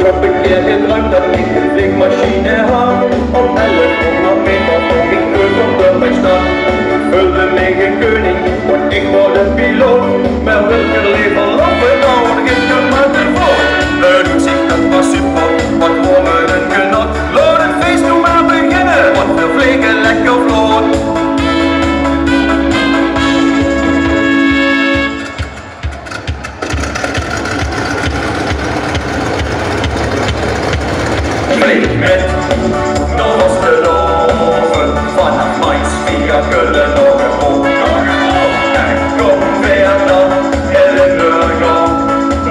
heb een keer gedroomd dat ik een vliegmachine had. Op 1100 meter vond ik terug op de stad. Ik vulde mij geen koning, want ik word een piloot. Maar wil je leven lopen, dan word ik er maar te voor. Het uitzicht dat was super, wat voor me een genot. Laat het feest nu maar beginnen, want we vliegen lekker vlot. Vlieg met Noorderloven vanaf Mainz via Keulen nog een boot. En kom weer naar Hellenburger,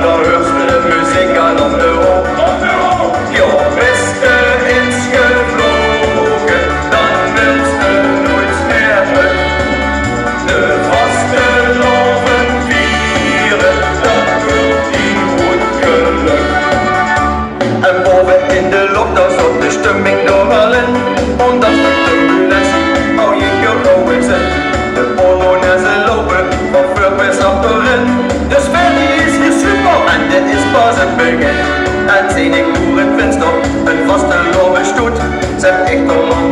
daar hoorst de muziek aan om de hoek. Jo, beste is gevlogen, dan wilst je nooit meer terug. De vaste loven vieren, dat wordt die goed geluk. En boven in de lucht, daar zat de stemming door allen. Ondanks de turbulentie, hou je gauw eens in. De Polonaise lopen van voor bis achterin. De sfeer die is hier super en dit is pas het begin. En zie ik hoe het venster een vaste loven stoet. Zet echt al lang